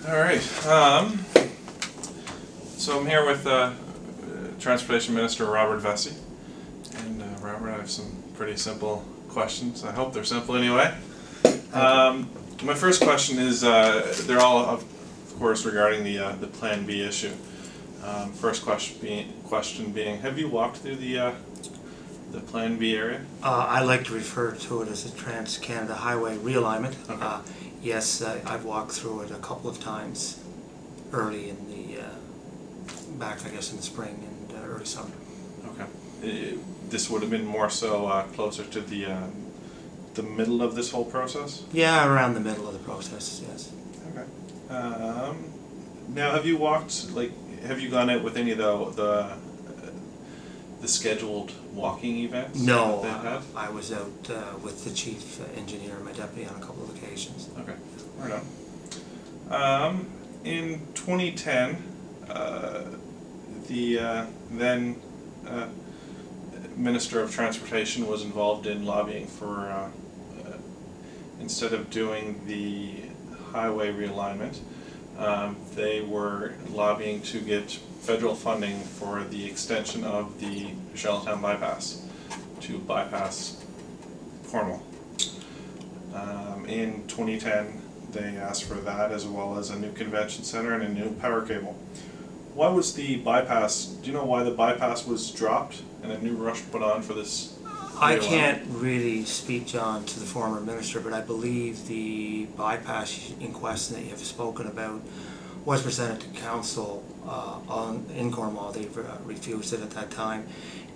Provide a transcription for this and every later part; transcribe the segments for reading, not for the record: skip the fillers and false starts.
All right. So I'm here with Transportation Minister Robert Vessey. And Robert, I have some pretty simple questions. I hope they're simple anyway. My first question is, they're all, of course, regarding the Plan B issue. First question being, have you walked through the Plan B area? I like to refer to it as the Trans-Canada Highway Realignment. Okay. Yes, I've walked through it a couple of times early in the, back I guess in the spring and early summer. Okay. This would have been more so closer to the middle of this whole process? Yeah, around the middle of the process, yes. Okay. Now, have you walked, have you gone out with any of the scheduled walking events? No, that they've had? I was out with the chief engineer and my deputy on a couple of occasions. Okay, right on. In 2010, the then Minister of Transportation was involved in lobbying for, instead of doing the highway realignment, they were lobbying to get federal funding for the extension of the Charlottetown bypass to bypass Cornwall. In 2010, they asked for that, as well as a new convention center and a new power cable. Why was the bypass, do you know why the bypass was dropped and a new rush put on for this? I can't really speak, John, to the former minister, but I believe the bypass in question that you have spoken about was presented to council in Cornwall. They refused it at that time,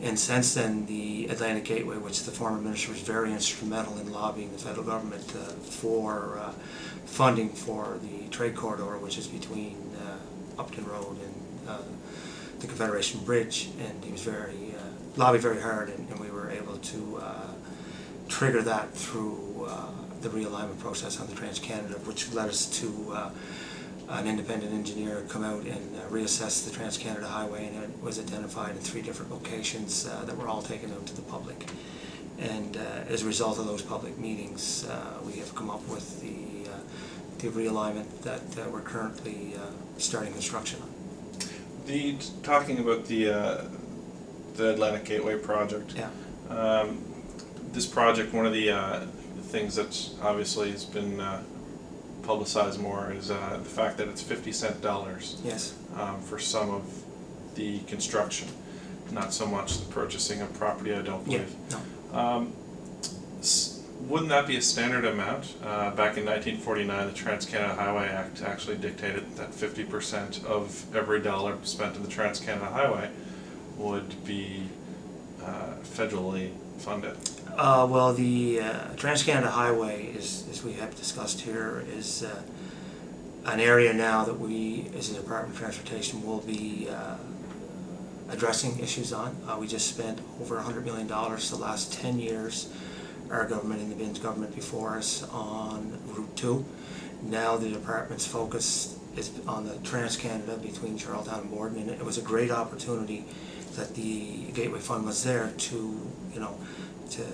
and since then the Atlantic Gateway, which the former minister was very instrumental in lobbying the federal government for funding for the trade corridor, which is between Upton Road and the Confederation Bridge, and he was lobbied very hard, and we were able to trigger that through the realignment process on the Trans-Canada, which led us to an independent engineer come out and reassess the Trans-Canada Highway, and it was identified in 3 different locations that were all taken out to the public. And as a result of those public meetings, we have come up with the realignment that we're currently starting construction on. Talking about the Atlantic Gateway project. Yeah. This project, one of the things that obviously has been publicized more is the fact that it's 50-cent dollars. Yes. For some of the construction, not so much the purchasing of property, I don't believe. Yeah. No. Wouldn't that be a standard amount? Back in 1949, the Trans-Canada Highway Act actually dictated that 50% of every dollar spent in the Trans-Canada Highway would be federally funded. Well, the Trans-Canada Highway, as we have discussed here, is an area now that we, as the Department of Transportation, will be addressing issues on. We just spent over $100 million the last 10 years, our government and the Binns government before us, on Route 2. Now the department's focus is on the Trans-Canada between Charlottetown and Borden, and it was a great opportunity that the Gateway Fund was there to, to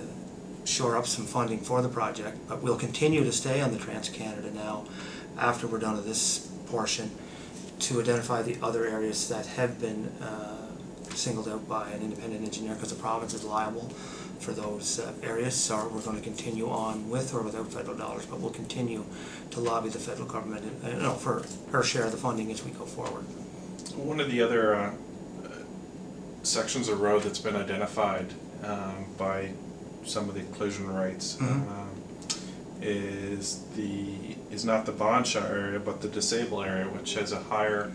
shore up some funding for the project. But we'll continue to stay on the Trans-Canada now, after we're done with this portion, to identify the other areas that have been singled out by an independent engineer, because the province is liable for those areas. So we're going to continue on with or without federal dollars, but we'll continue to lobby the federal government for her share of the funding as we go forward. One of the other sections of road that's been identified by some of the collision rates is not the Bonshaw area, but the disabled area, which has a higher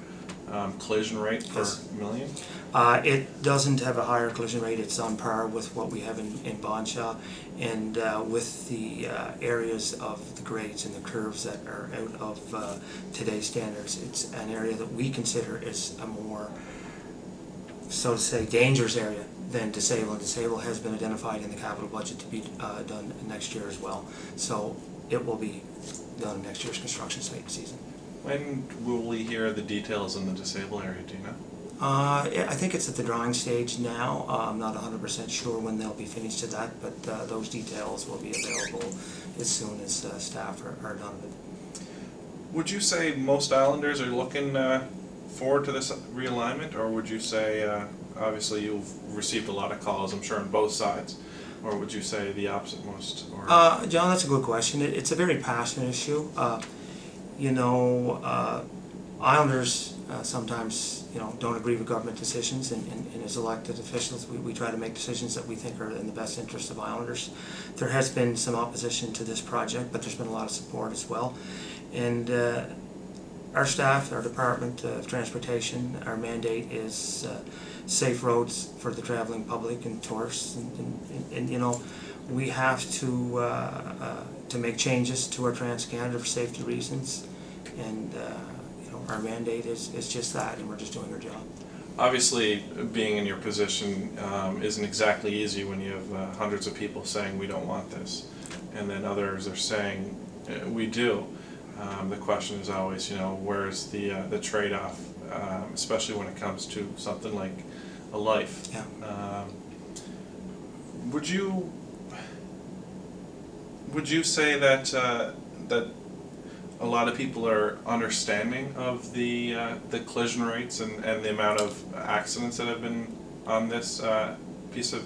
collision rate per million. It doesn't have a higher collision rate. It's on par with what we have in Bonshaw, and with the areas of the grades and the curves that are out of today's standards. It's an area that we consider is a more, so to say, dangerous area than disabled. Disabled has been identified in the capital budget to be done next year as well. So it will be done in next year's construction site season. When will we hear the details in the disabled area, do you know? I think it's at the drawing stage now. I'm not 100% sure when they'll be finished to that, but those details will be available as soon as staff are done with it. Would you say most islanders are looking forward to this realignment, or would you say, obviously you've received a lot of calls, I'm sure, on both sides, or would you say the opposite most? Or? John, that's a good question. It's a very passionate issue. You know, islanders sometimes, you know, don't agree with government decisions, and as elected officials, we try to make decisions that we think are in the best interest of islanders. There has been some opposition to this project, but there's been a lot of support as well. And our staff, our Department of Transportation, our mandate is safe roads for the traveling public and tourists, and you know, we have to make changes to our Trans-Canada for safety reasons, and you know, our mandate is just that, and we're just doing our job. Obviously, being in your position isn't exactly easy when you have hundreds of people saying we don't want this, and then others are saying we do. The question is always, you know, where's the trade-off, especially when it comes to something like a life. Yeah. Would you say that that a lot of people are understanding of the collision rates and the amount of accidents that have been on this piece of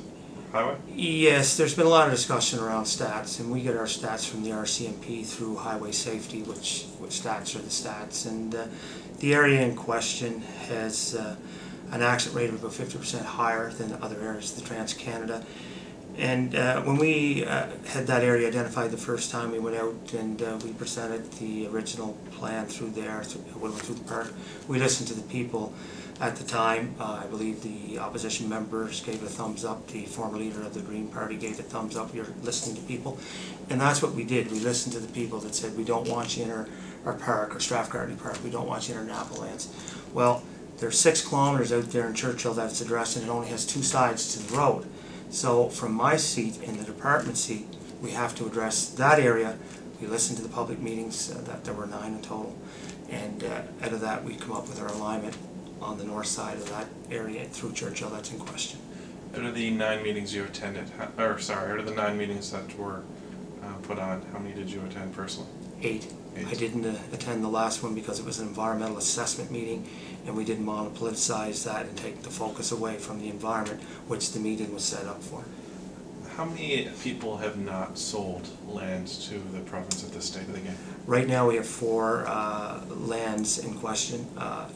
highway? Yes, there's been a lot of discussion around stats, and we get our stats from the RCMP through highway safety, which stats are the stats, and the area in question has an accident rate of about 50% higher than other areas of the Trans-Canada. And when we had that area identified the first time, we went out and we presented the original plan through there, through the park. We listened to the people at the time. I believe the opposition members gave a thumbs up. The former leader of the Green Party gave a thumbs up. You're listening to people. And that's what we did. We listened to the people that said, we don't want you in our park, or Strathcarty Park. We don't want you in our Napa lands. Well, there's 6 kilometers out there in Churchill that's addressed, and it only has 2 sides to the road. So from my seat in the department seat, we have to address that area. We listened to the public meetings, that there were 9 in total, and out of that we come up with our alignment on the north side of that area through Churchill that's in question. Out of the 9 meetings you attended, or sorry, out of the 9 meetings that were put on, how many did you attend personally? 8. I didn't attend the last one because it was an environmental assessment meeting, and we didn't want to politicize that and take the focus away from the environment, which the meeting was set up for. How many people have not sold lands to the province at this state of the game? Right now we have 4 lands in question.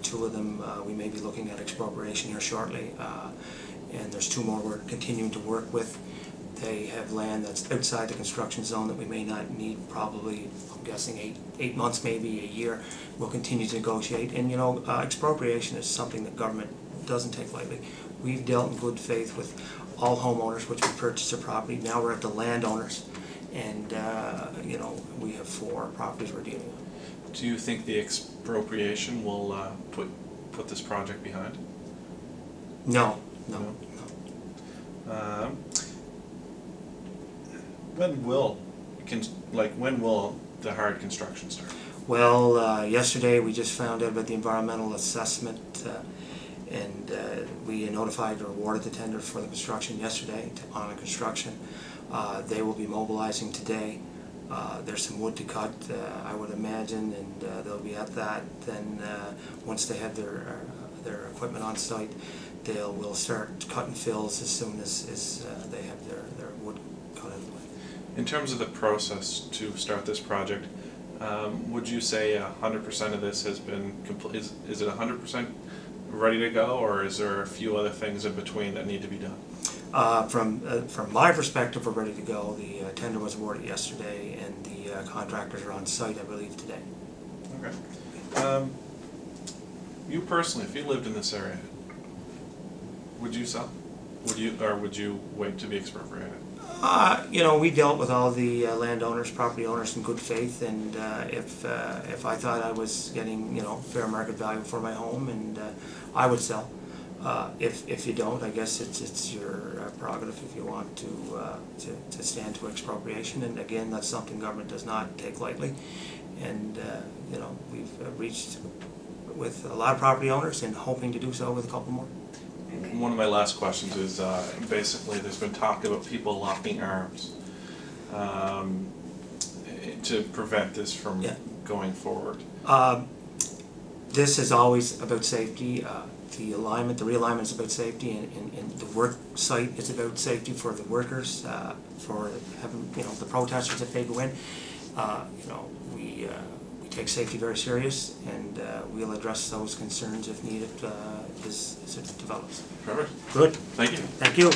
2 of them we may be looking at expropriation here shortly, and there's 2 more we're continuing to work with. They have land that's outside the construction zone that we may not need, probably, I'm guessing, 8 months, maybe a year. We'll continue to negotiate, and you know, expropriation is something that government doesn't take lightly. We've dealt in good faith with all homeowners which we purchased their property. Now we're at the landowners, and you know, we have 4 properties we're dealing with. Do you think the expropriation will put this project behind? No. When will the hard construction start? Well, yesterday we just found out about the environmental assessment, and we notified or awarded the tender for the construction yesterday on the construction. They will be mobilizing today. There's some wood to cut, I would imagine, and they'll be at that. Then once they have their equipment on site, we'll start cutting fills as soon as they have their wood cut out of the way. In terms of the process to start this project, would you say 100% of this has been complete? Is it 100% ready to go, or is there a few other things in between that need to be done? From my perspective, we're ready to go. The tender was awarded yesterday, and the contractors are on site, I believe, today. Okay. You personally, if you lived in this area, would you sell? Would you wait to be expropriated? You know, we dealt with all the landowners, property owners in good faith, and if I thought I was getting, you know, fair market value for my home, and I would sell. If you don't, I guess it's your prerogative if you want to stand to expropriation. And again, that's something government does not take lightly. And you know, we've reached with a lot of property owners and hoping to do so with a couple more. One of my last questions is basically there's been talk about people locking arms to prevent this from going forward? This is always about safety. The realignment is about safety, and the work site is about safety for the workers, for having, the protesters if they go in. We take safety very serious, and we'll address those concerns if needed as it develops. Perfect. Good. Thank you. Thank you.